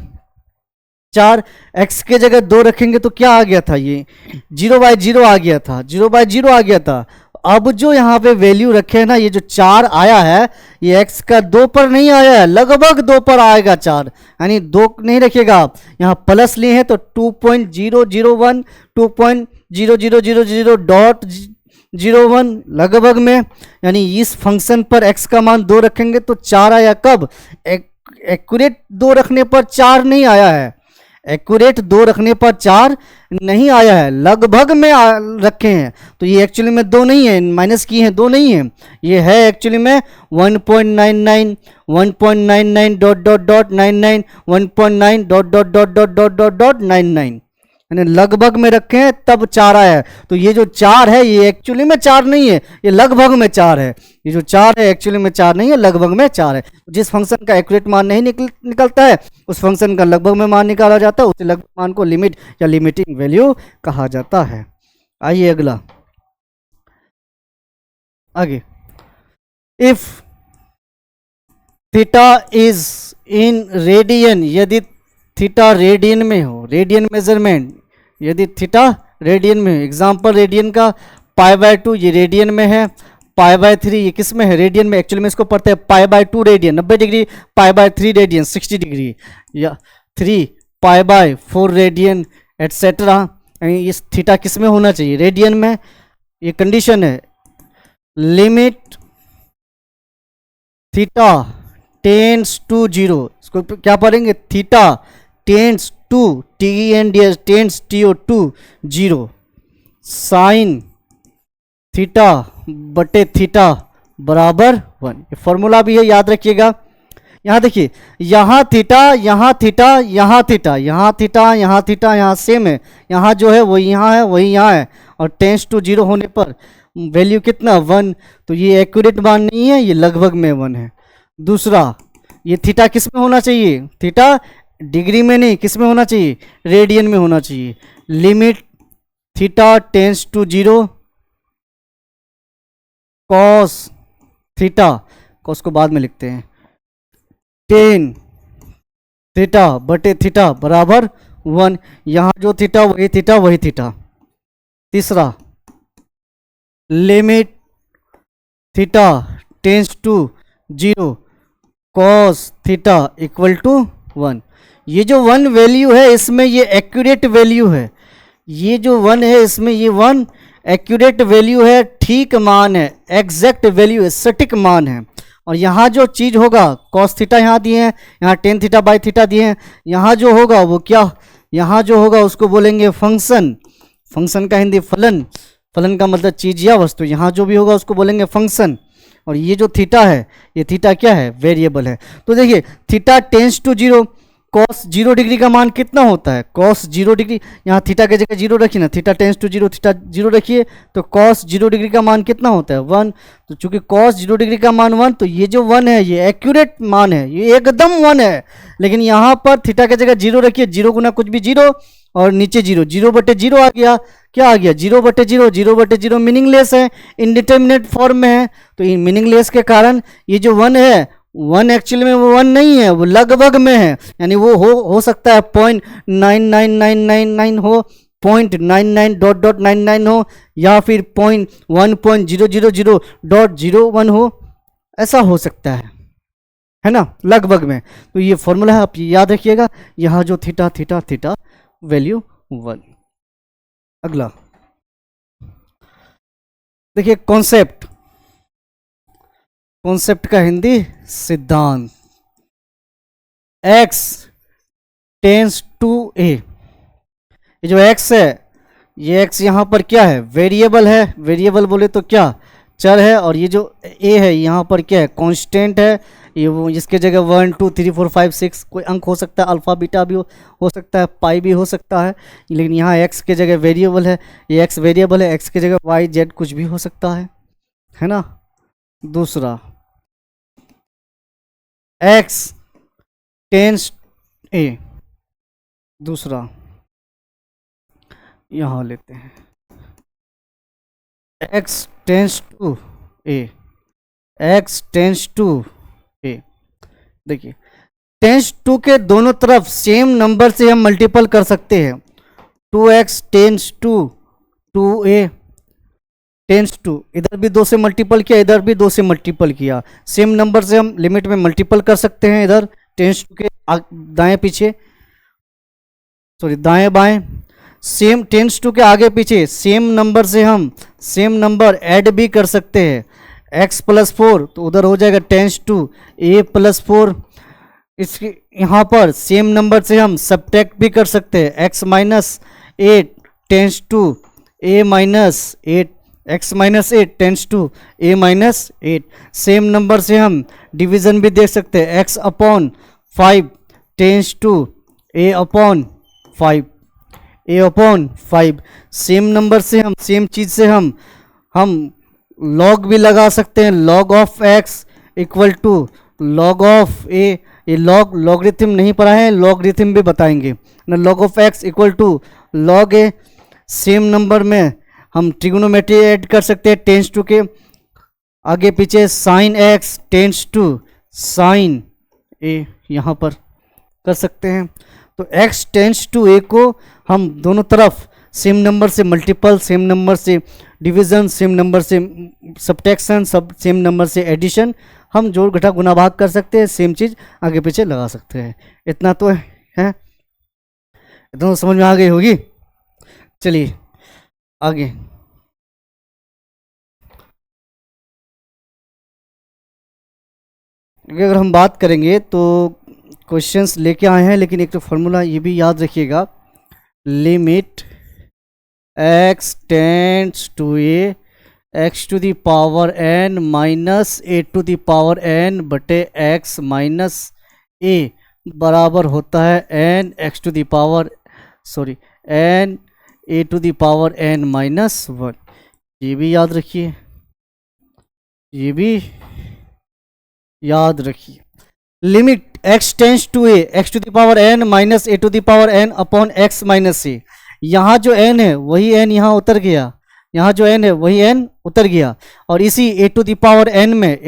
4, x के जगह 2 रखेंगे तो क्या आ गया था, ये 0/0 आ गया था, 0/0 आ गया था। अब जो यहाँ पे वैल्यू रखे हैं ना, ये जो 4 आया है, ये x का 2 पर नहीं आया है, लगभग 2 पर आएगा 4, यानी 2 नहीं रखिएगा आप, यहाँ प्लस लिए हैं तो 2.001 2.0000.01 लगभग में, यानी इस फंक्शन पर x का मान 2 रखेंगे तो 4 आया। कब? एक्यूरेट 2 रखने पर 4 नहीं आया है, एक्यूरेट 2 रखने पर 4 नहीं आया है, लगभग में रखे हैं, तो ये एक्चुअली में 2 नहीं है, माइनस की है 2 नहीं है, ये है एक्चुअली में 1.99 1.99 1.9 यानी लगभग में रखे हैं तब 4 आया है। तो ये जो 4 है ये एक्चुअली में 4 नहीं है, ये लगभग में 4 है, ये जो 4 है एक्चुअली में 4 नहीं है, लगभग में 4 है। जिस फंक्शन का एक्यूरेट मान नहीं निकलता है उस फंक्शन का लगभग में मान निकाला जाता है, उस लगभग मान को लिमिट या लिमिटिंग वैल्यू कहा जाता है। आइए अगला, आगे, if theta is in radian, यदि थीटा रेडियन में हो, रेडियन मेजरमेंट, यदि थीटा रेडियन में, एग्जांपल रेडियन का π/2 ये रेडियन में है, π/3 ये किस में है रेडियन में, एक्चुअली में इसको पढ़ते हैं π/2 रेडियन 90 डिग्री, π/3 रेडियन 60 डिग्री, या 3 π/4 रेडियन एटसेट्रा। इस थीटा किस में होना चाहिए, रेडियन में। ये कंडीशन है, लिमिट थीटा टेंस टू 0, इसको क्या पढ़ेंगे, theta tends to tends to 0 sine theta बटे थीटा बराबर 1। ये फॉर्मूला भी है, याद रखिएगा। यहाँ देखिए, यहाँ थीटा, यहाँ थीटा, यहाँ थीटा, यहाँ थीटा, यहाँ थीटा, यहाँ सेम है, यहाँ जो है वही यहाँ है, वही यहाँ है, और टेंस टू 0 होने पर वैल्यू कितना 1, तो ये एक्यूरेट मान नहीं है, ये लगभग में 1 है। दूसरा, ये थीटा किस में होना चाहिए, थीटा डिग्री में नहीं, किस में होना चाहिए, रेडियन में होना चाहिए। Limit theta tends to 0 cos theta, cos को बाद में लिखते हैं, टेन थीटा बटे थीटा बराबर 1, यहाँ जो थीटा वही थीटा वही थीटा। तीसरा, limit theta tends to 0 cos theta equal to 1। ये जो 1 वैल्यू है इसमें ये एक्यूरेट वैल्यू है, ये जो 1 है इसमें ये 1 एक्यूरेट वैल्यू है, ठीक मान है, एग्जैक्ट वैल्यू है, सटीक मान है। और यहाँ जो चीज़ होगा, कॉस थीटा यहाँ दिए हैं, यहाँ टेन थीटा बाई थीटा दिए हैं, यहाँ जो होगा वो क्या, यहाँ जो होगा उसको बोलेंगे फंक्शन, फंक्शन का हिंदी फलन, फलन का मतलब चीज़ या वस्तु, यहाँ जो भी होगा उसको बोलेंगे फंक्शन। और ये जो थीटा है, ये थीटा क्या है, वेरिएबल है। तो देखिए, theta tends to 0 cos 0 degree का मान कितना होता है, कॉस 0 डिग्री, यहाँ थीटा के जगह 0 रखिए ना, थीटा टेंस टू 0 थीटा 0 रखिए, तो कॉस 0 डिग्री का मान कितना होता है 1। तो चूंकि कॉस 0 डिग्री का मान 1, तो ये जो 1 है ये एक्यूरेट मान है, ये एकदम 1 है। लेकिन यहाँ पर थीटा के जगह 0 रखिए, 0 गुना कुछ भी 0, और नीचे जीरो, 0/0 आ गया, क्या आ गया 0/0, 0/0 मीनिंगलेस है, इनडिटर्मिनेट फॉर्म में है, तो इन मीनिंगलेस के कारण ये जो 1 है, 1 एक्चुअली में वो 1 नहीं है, वो लगभग में है, यानी वो हो सकता है 0.99999 हो, 0.99 हो, या फिर 1.000.01 हो, ऐसा हो सकता है ना, लगभग में। तो ये फॉर्मूला है, आप याद रखिएगा, यहाँ जो थीटा थीटा थीटा वैल्यू 1। अगला देखिए कॉन्सेप्ट, कॉन्सेप्ट का हिंदी सिद्धांत। x टेंस टू ए, ये जो x है, ये x यहाँ पर क्या है, वेरिएबल है, वेरिएबल बोले तो क्या, चर है, और ये जो a है यहाँ पर क्या है, कांस्टेंट है, ये वो इसके जगह 1 2 3 4 5 6 कोई अंक हो सकता है, अल्फा बीटा भी हो सकता है, पाई भी हो सकता है, लेकिन यहाँ x के जगह वेरिएबल है, ये x वेरिएबल है, x के जगह y z कुछ भी हो सकता है ना। दूसरा x टेंस ए, दूसरा यहाँ लेते हैं x tends to A, x tends to A, देखिए टेंस टू के दोनों तरफ सेम नंबर से हम मल्टीपल कर सकते हैं, 2x tends to 2a tense to, इधर भी 2 से मल्टीपल किया, इधर भी 2 से मल्टीपल किया, सेम नंबर से हम लिमिट में मल्टीपल कर सकते हैं, इधर टेंस टू के दाएं पीछे, सॉरी दाएं बाएं, सेम टेंस टू के आगे पीछे सेम नंबर से हम सेम नंबर ऐड भी कर सकते हैं, x + 4 तो उधर हो जाएगा टेंस टू a + 4, इसके यहाँ पर सेम नंबर से हम सब्ट्रैक्ट भी कर सकते हैं, x - 8 tends to a - 8, x - 8 tends to a - 8, same number से हम डिवीजन भी देख सकते हैं, x/5 tense to a/5, a/5, same number से हम सेम चीज़ से हम लॉग भी लगा सकते हैं, log of x = log of a, ये लॉगरिथम नहीं पढ़ा है, लॉगरिथम भी बताएंगे ना, log of x = log a, same number में हम ट्रिग्नोमेट्री ऐड कर सकते हैं, टेंस टू के आगे पीछे sin x tends to sin a, यहाँ पर कर सकते हैं। तो x टेंस टू a को हम दोनों तरफ सेम नंबर से मल्टीपल, सेम नंबर से डिवीजन, सेम नंबर से सब्ट्रैक्शन, सब सेम नंबर से एडिशन, हम जोड़ घटा गुना भाग कर सकते हैं, सेम चीज़ आगे पीछे लगा सकते हैं। इतना तो है, इतना तो समझ में आ गई होगी। चलिए आगे, अगर हम बात करेंगे तो क्वेश्चंस लेके आए हैं, लेकिन एक तो फॉर्मूला ये भी याद रखिएगा, limit x tends to a x⁻n minus a⁻n बटे x माइनस a बराबर होता है n a⁻n माइनस 1। ये भी याद रखिए, ये भी याद रखिए। Limit x tends to a x⁻n minus a⁻n upon x minus a, यहाँ जो n है वही n यहाँ उतर गया, यहाँ जो n है वही n उतर गया, और इसी a⁻n में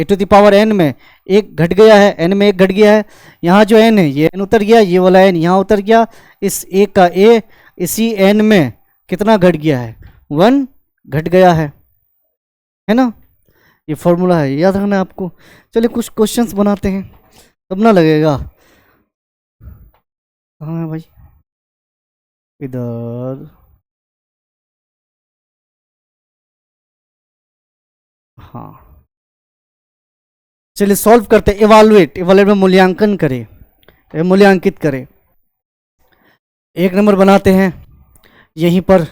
एक घट गया है, n में एक घट गया है, यहाँ जो n है ये n उतर गया, ये वाला n यहाँ उतर गया, इस a का a इसी n में कितना घट गया है, 1 घट गया है ना। ये फॉर्मूला है, याद रखना है आपको। चलिए कुछ क्वेश्चंस बनाते हैं, तब ना लगेगा। कहाँ है भाई, इधर, हाँ चलिए सॉल्व करते हैं। इवालुएट में मूल्यांकन करें, मूल्यांकित करें। एक नंबर बनाते हैं, यहीं पर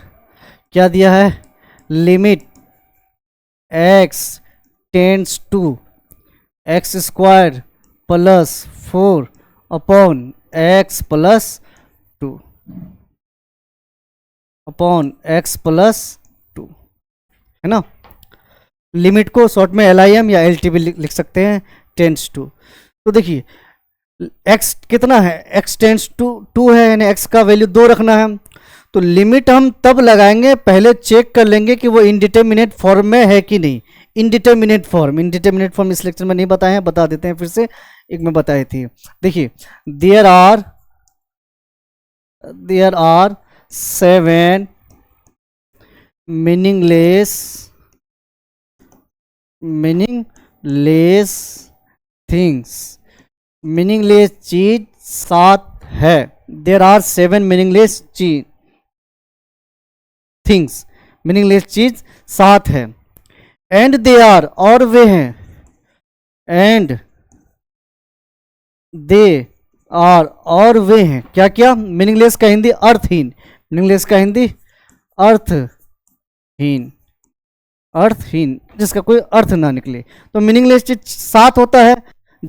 क्या दिया है, limit x tends to x² + 4 upon x + 2 upon x + 2, है ना। लिमिट को शॉर्ट में LIM या LTB लिख सकते हैं, टेंड्स टू। तो देखिए x कितना है, x टेंड्स टू 2 है, यानी x का वैल्यू 2 रखना है, तो लिमिट हम तब लगाएंगे, पहले चेक कर लेंगे कि वो इनडिटर्मिनेट फॉर्म में है कि नहीं। इनडिटर्मिनेट फॉर्म इस लेक्चर में नहीं बताए हैं, बता देते हैं फिर से, एक में बताई थी। देखिए, there are 7 meaningless things, meaningless चीज 7 है। There are 7 meaningless things, meaningless चीज 7 है। एंड दे आर, और वे हैं, एंड दे आर, और वे हैं क्या क्या? मीनिंगलेस का हिंदी अर्थहीन, मीनिंगलेस का हिंदी अर्थहीन, जिसका कोई अर्थ ना निकले। तो मीनिंगलेस चीज 7 होता है।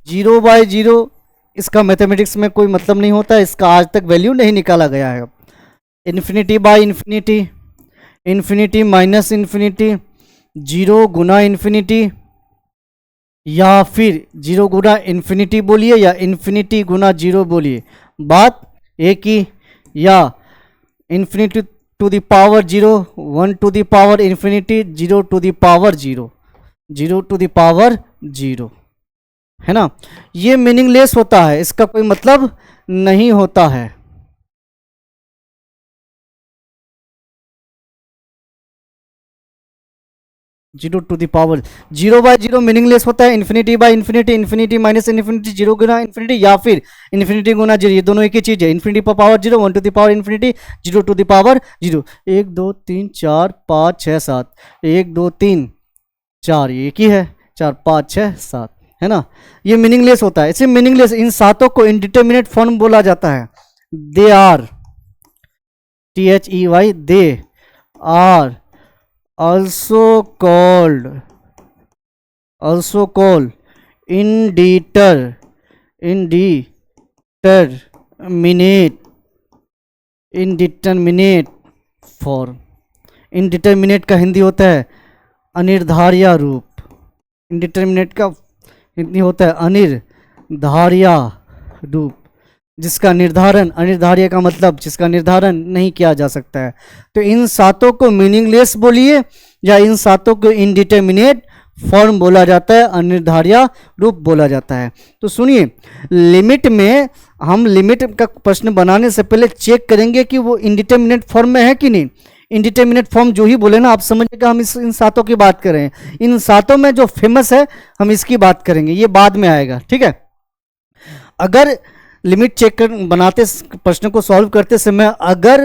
0/0 इसका मैथमेटिक्स में कोई मतलब नहीं होता है, इसका आज तक वैल्यू नहीं निकाला गया है। Infinity by infinity, infinity minus infinity, 0 गुना इन्फिनिटी, या फिर 0 गुना इन्फिनिटी बोलिए या इन्फिनिटी गुना 0 बोलिए, बात एक ही। या infinity to the power 0, 1 to the power infinity, 0 to the power 0, 0 to the power 0, है ना। ये मीनिंगलेस होता है, इसका कोई मतलब नहीं होता है। Zero to the power 0/0 meaningless होता है। Infinity by infinity, infinity minus infinity, 0 गुना इन्फिनिटी, या फिर इन्फिनिटी गुना 0, ये दोनों एक ही चीज है। इन्फिनिटी पर power 0, 1 to the power infinity, 0 to the power 0। 1 2 3 4 5 6 7, 1 2 3 4, ये एक ही है, 4 5 6 7, है ना। ये मीनिंगलेस होता है। इसे मीनिंगलेस, इन सातों को इनडिटर्मिनेट फॉर्म बोला जाता है। They are, THEY, they are also called indeterminate form। indeterminate का हिंदी होता है अनिर्धारिया रूप, indeterminate का हिंदी होता है अनिर्धारिया रूप, जिसका निर्धारण, अनिर्धार्य का मतलब जिसका निर्धारण नहीं किया जा सकता है। तो इन सातों को मीनिंगलेस बोलिए या इन सातों को इनडिटर्मिनेट फॉर्म बोला जाता है, अनिर्धार्य रूप बोला जाता है। तो सुनिए, लिमिट में हम लिमिट का प्रश्न बनाने से पहले चेक करेंगे कि वो इनडिटर्मिनेट फॉर्म में है कि नहीं। इनडिटर्मिनेट फॉर्म जो ही बोले ना, आप समझिएगा हम इन सातों की बात कर रहे हैं। इन सातों में जो फेमस है हम इसकी बात करेंगे, ये बाद में आएगा, ठीक है। अगर लिमिट चेक कर बनाते प्रश्न को सॉल्व करते समय अगर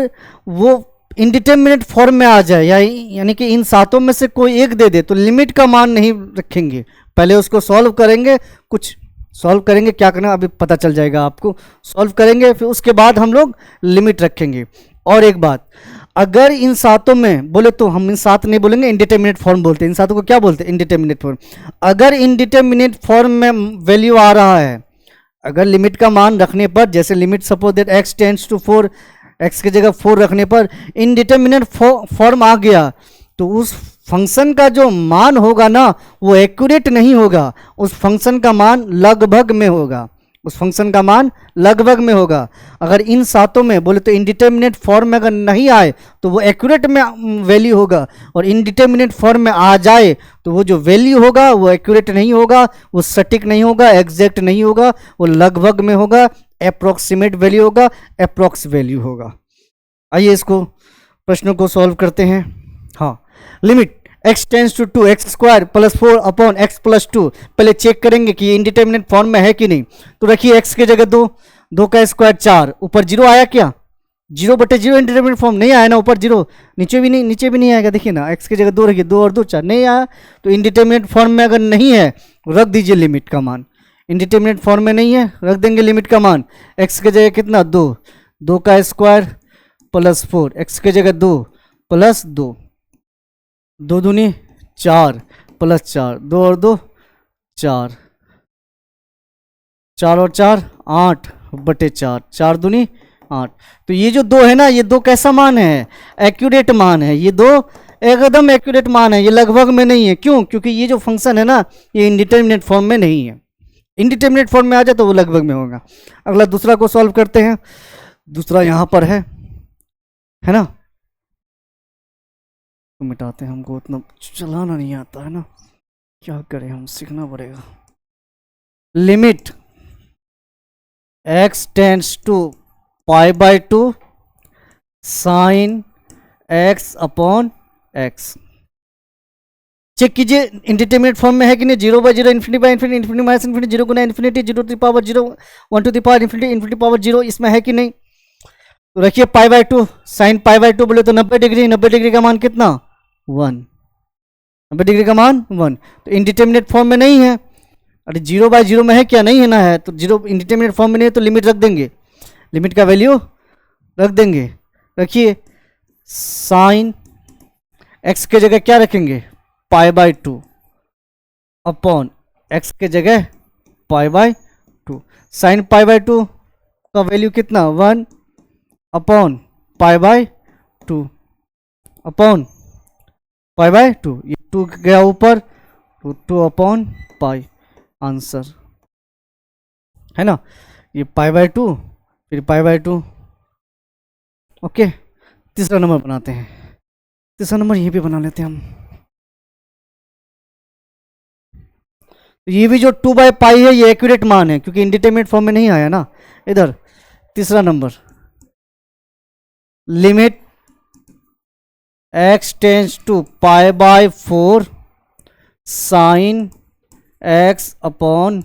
वो इनडिटर्मिनेट फॉर्म में आ जाए, यानी कि इन सातों में से कोई एक दे दे, तो लिमिट का मान नहीं रखेंगे, पहले उसको सॉल्व करेंगे। कुछ सॉल्व करेंगे, क्या करना अभी पता चल जाएगा आपको। सॉल्व करेंगे, फिर उसके बाद हम लोग लिमिट रखेंगे। और एक बात, अगर इन सातों में बोले, तो हम इन सात नहीं बोलेंगे, इनडिटर्मिनेट फॉर्म बोलते हैं। इन सातों को क्या बोलते हैं? Indeterminate form. अगर इनडिटर्मिनेट फॉर्म में वैल्यू आ रहा है, अगर लिमिट का मान रखने पर, जैसे limit suppose that x tends to 4, x की जगह 4 रखने पर इनडिटर्मिनेट फॉर्म आ गया, तो उस फंक्शन का जो मान होगा ना, वो एक्यूरेट नहीं होगा, उस फंक्शन का मान लगभग में होगा, उस फंक्शन का मान लगभग में होगा। अगर इन सातों में बोले तो इनडिटर्मिनेट फॉर्म में अगर नहीं आए तो वो एक्यूरेट में वैल्यू होगा, और इनडिटर्मिनेट फॉर्म में आ जाए तो वो जो वैल्यू होगा वो एक्यूरेट नहीं होगा, वो सटीक नहीं होगा, एग्जैक्ट नहीं होगा, वो लगभग में होगा, अप्रोक्सीमेट वैल्यू होगा, अप्रोक्स वैल्यू होगा। आइए इसको प्रश्नों को सॉल्व करते हैं। हाँ, limit x tends to 2 x square plus 4 upon x plus 2, पहले चेक करेंगे कि ये इंडिटर्मिनेट फॉर्म में है कि नहीं। तो रखिए x की जगह 2, 2 का स्क्वायर 4, ऊपर 0 आया क्या? 0/0 इंडिटर्मिनेट फॉर्म नहीं आया ना, ऊपर 0, नीचे भी नहीं आएगा। देखिए ना, x की जगह 2 रखिए, 2 और 2 4, नहीं आया। तो इंडिटर्मिनेट फॉर्म में अगर नहीं है, रख दीजिए लिमिट का मान। इंडिटर्मिनेट फॉर्म में नहीं है, रख देंगे लिमिट का मान। x की जगह कितना? 2, 2 का स्क्वायर प्लस 4, x की जगह 2 प्लस 2, 2 दूनी 4 प्लस 4, 2 और 2 4, 4 और 4 8/4, 4 दूनी 8। तो ये जो 2 है ना, ये 2 कैसा मान है? एक्यूरेट मान है। ये 2 एकदम एक्यूरेट मान है, ये लगभग में नहीं है। क्यों? क्योंकि ये जो फंक्शन है ना, ये इंडिटर्मिनेट फॉर्म में नहीं है। इंडिटर्मिनेट फॉर्म में आ जाए तो वो लगभग में होगा। अगला दूसरा को सॉल्व करते हैं। दूसरा यहाँ पर है, है ना। तो मिटाते हैं, हमको उतना चलाना नहीं आता है ना, क्या करें, हम सीखना पड़ेगा। Limit x tends to pi by 2 sine x upon x। Check कीजिए इंडिटरमिनेट फॉर्म में है कि नहीं। 0/0 infinity by infinity, infinity minus infinity, 0 गुना infinity, 0 to the power 0, 1 to the power infinity, infinity power 0, इसमें है कि नहीं। तो रखिए pi by 2, sine pi by 2 बोले तो 90 डिग्री, 90 डिग्री का मान कितना 1, 90 डिग्री का मान 1। तो इंडिटरमिनेट फॉर्म में नहीं है। अरे 0/0 में है क्या, नहीं है ना, है तो 0 इंडिटरमिनेट फॉर्म में नहीं है, तो लिमिट रख देंगे, लिमिट का वैल्यू रख देंगे। रखिए साइन x के जगह क्या रखेंगे, पाई बाय 2 अपॉन x के जगह pi by 2। Sine pi by 2 का वैल्यू कितना 1 upon pi by 2 upon pi by 2, ये 2 गया ऊपर, तो 2 अपॉन पाई, आंसर है ना। ये पाई बाय 2 फिर पाई बाय 2। ओके, तीसरा नंबर बनाते हैं। तीसरा नंबर ये भी बना लेते हैं हम। तो ये भी जो 2/पाई है ये एक्यूरेट मान है, क्योंकि इंडिटरमिनेट फॉर्म में नहीं आया ना इधर। तीसरा number limit x tends to pi by 4 sine x upon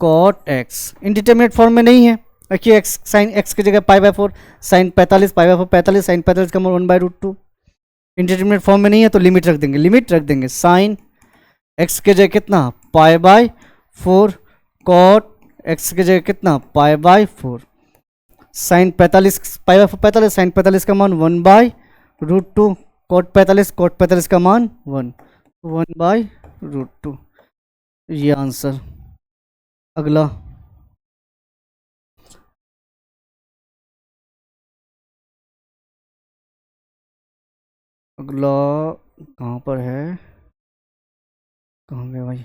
cot x। Indeterminate form में नहीं है, रखिए x साइन x की जगह pi by 4, sine 45 pi by 4 45, sine 45 का मान 1/√2। इंडिटरमिनेट फॉर्म में नहीं है तो लिमिट रख देंगे, लिमिट रख देंगे साइन x के जगह कितना पाई बाय 4, कॉट x के जगह कितना pi by 4, sine 45 pi by 4 45, sine 45 का मान 1/√2, कॉट 45 का मान 1/√2। ये आंसर। अगला अगला कहाँ पर है, कहाँ गए भाई।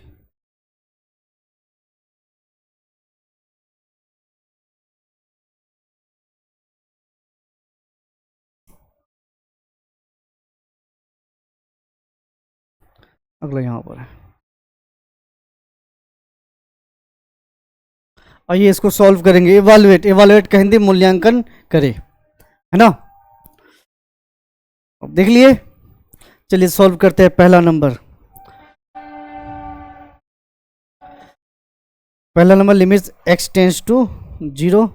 अगला यहाँ पर है। आइए इसको सॉल्व करेंगे। इवालुएट, इवालुएट का हिंदी मूल्यांकन करे, है ना। अब देख लिए, चलिए सॉल्व करते हैं। पहला नंबर, पहला number limit x tends to 0।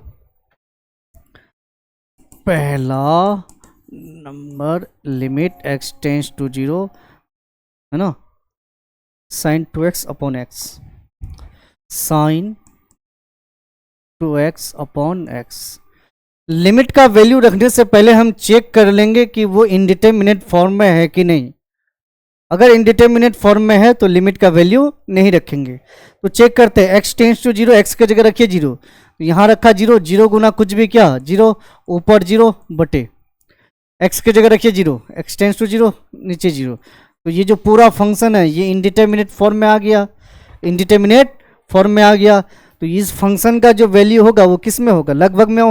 पहला number limit x tends to 0 है ना, sine 2x upon x, sine 2x upon x. Limit का वैल्यू रखने से पहले हम चेक कर लेंगे कि वो इंडिटरमिनेट फॉर्म में है कि नहीं। अगर इंडिटरमिनेट फॉर्म में है तो लिमिट का वैल्यू नहीं रखेंगे। तो चेक करते हैं, x टेंस टू 0, x की जगह रखिए 0, तो यहाँ रखा 0, 0 गुना कुछ भी क्या 0, ऊपर 0 बटे x की जगह रखिए 0, x टेंस टू 0 नीचे 0। तो ये जो पूरा फंक्शन है ये इंडिटरमिनेट फॉर्म में आ गया, इंडिटरमिनेट फॉर्म में आ गया। तो इस फंक्शन का जो वैल्यू होगा वो किस में होगा, लगभग में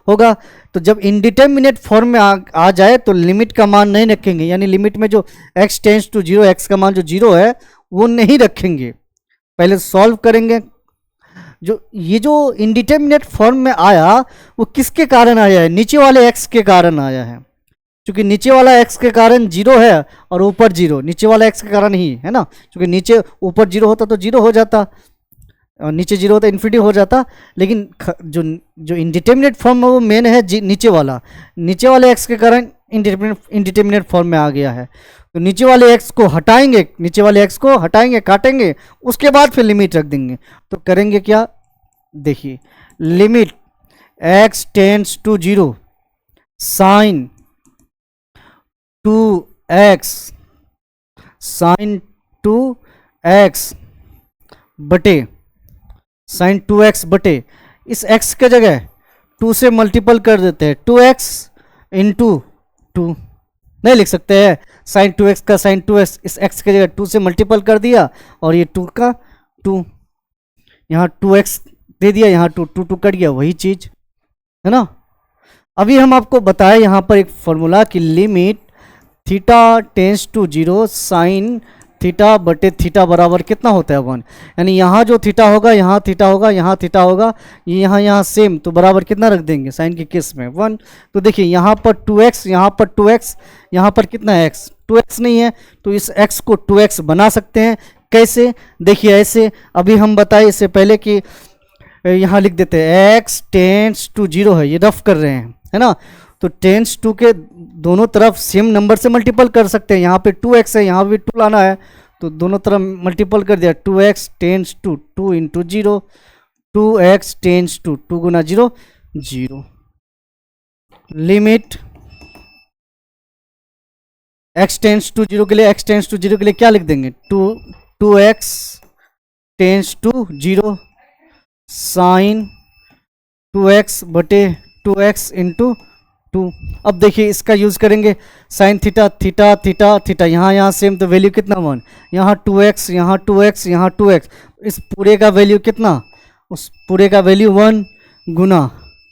होगा। तो जब इंडिटरमिनेट फॉर्म में आ जाए तो लिमिट का मान नहीं रखेंगे, यानी लिमिट में जो x टेंस टू 0, x का मान जो 0 है वो नहीं रखेंगे, पहले सॉल्व करेंगे। ये जो इंडिटरमिनेट फॉर्म में आया वो किसके कारण आया है, नीचे वाले x के कारण आया है। क्योंकि नीचे वाला x के कारण 0 है और ऊपर 0, नीचे वाला x के कारण ही है ना। क्योंकि नीचे ऊपर 0 होता तो 0 हो जाता, और नीचे 0 होता इन्फिनिटी हो जाता। लेकिन जो इंडिटरमिनेट फॉर्म है वो मेन है नीचे वाले x के कारण इंडिटरमिनेट फॉर्म में आ गया है। तो नीचे वाले x को हटाएंगे, काटेंगे, उसके बाद फिर लिमिट रख देंगे। तो करेंगे क्या, देखिए limit x tends to 0 sine 2x बटे साइन 2x बटे इस x के जगह 2 से मल्टीपल कर देते हैं, 2x इंटू 2 नहीं लिख सकते हैं। साइन 2x का साइन 2x इस x के जगह 2 से मल्टीपल कर दिया, और ये 2 का 2, यहाँ 2x दे दिया, यहाँ 2 2 2 कट गया, वही चीज है ना। अभी हम आपको बताएं यहाँ पर एक फॉर्मूला कि limit theta tends to zero sine theta बटे थीटा बराबर कितना होता है 1। यानी यहाँ जो थीटा होगा, यहाँ थीटा होगा, यहाँ थीटा होगा, ये यहाँ सेम, तो बराबर कितना रख देंगे साइन के केस में 1। तो देखिए यहाँ पर 2x, यहाँ पर 2x, यहाँ पर कितना है x, 2x नहीं है, तो इस x को 2x बना सकते हैं। कैसे, देखिए ऐसे, अभी हम बताए इससे पहले कि यहाँ लिख देते हैं x टेंस टू जीरो है, ये रफ कर रहे हैं, है ना। तो टेंस टू के दोनों तरफ सेम नंबर से मल्टीपल कर सकते हैं। यहाँ पे 2x है, यहाँ भी 2 लाना है, तो दोनों तरफ मल्टीपल कर दिया। 2x tends to 2 into zero, 2x tends to 2 गुना zero 0। Limit x tends to zero के लिए, x टेंस टू जीरो के लिए क्या लिख देंगे, 2x tends to zero sine 2x बटे 2x इंटू 2। अब देखिए इसका यूज़ करेंगे, sine theta theta theta theta, यहाँ सेम, तो वैल्यू कितना 1, यहाँ 2x, यहाँ 2x, यहाँ 2x, इस पूरे का वैल्यू कितना, उस पूरे का वैल्यू 1 गुना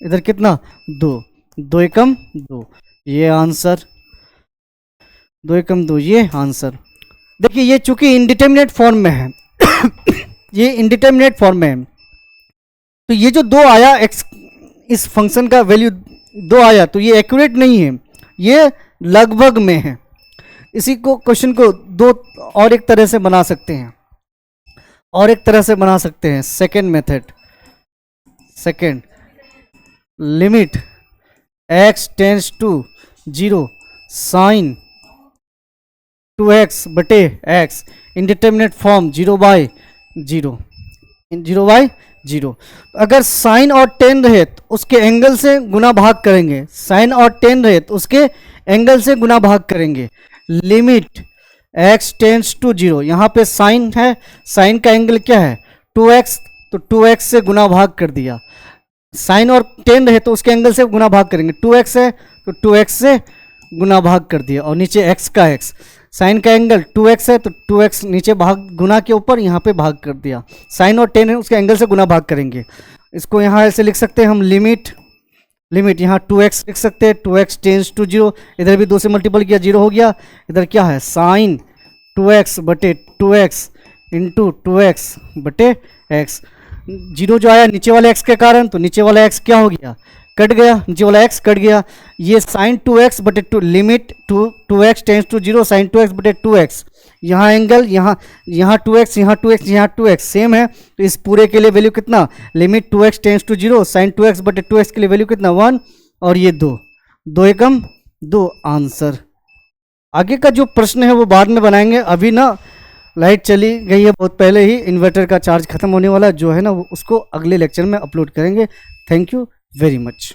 इधर कितना 2, 2 एकम 2, ये आंसर, 2 एकम 2, ये आंसर। देखिए ये चूंकि इनडिटर्मिनेट फॉर्म में है ये इनडिटर्मिनेट फॉर्म में है, तो ये जो 2 आया x, इस फंक्शन का वैल्यू 2 आया, तो ये एक्यूरेट नहीं है, ये लगभग में है। इसी को क्वेश्चन को दो और एक तरह से बना सकते हैं, और एक तरह से बना सकते हैं, second method, second limit x tends to zero sine 2x बटे x, इनडिटर्मिनेट फॉर्म 0/0, 0/0। अगर साइन और टेन रहे तो उसके एंगल से गुना भाग करेंगे, साइन और टेन रहे तो उसके एंगल से गुना भाग करेंगे। Limit x tends to zero, यहाँ पे साइन है, साइन का एंगल क्या है 2x, तो 2x से गुना भाग कर दिया। साइन और टेन रहे तो उसके एंगल से गुना भाग करेंगे, 2x है तो 2x से गुना भाग कर दिया, और नीचे x का x, साइन का एंगल 2x है तो 2x नीचे भाग, गुना के ऊपर यहाँ पे भाग कर दिया। साइन और टेन है उसके एंगल से गुना भाग करेंगे। इसको यहाँ ऐसे लिख सकते हैं हम, लिमिट यहाँ 2x लिख सकते हैं, 2x टेंस टू जीरो, इधर भी 2 से मल्टीपल किया 0 हो गया, इधर क्या है साइन 2x बटे 2x इंटू 2x बटे x। 0 जो आया नीचे वाले x के कारण, तो नीचे वाला x क्या हो गया, कट गया, नीचे वाला x कट गया। ये साइन 2x बटे 2, limit 2x tends to zero sine 2x बटे 2x, यहाँ एंगल, यहाँ 2x, यहाँ 2x, यहाँ 2x सेम है, तो इस पूरे के लिए वैल्यू कितना, limit 2x tends to zero sine 2x बटे 2x के लिए वैल्यू कितना 1, और ये 2, 2 एकम 2, आंसर। आगे का जो प्रश्न है वो बाद में बनाएंगे, अभी ना लाइट चली गई है बहुत पहले ही, इन्वर्टर का चार्ज खत्म होने वाला जो है ना, वो उसको अगले लेक्चर में अपलोड करेंगे। Thank you very much.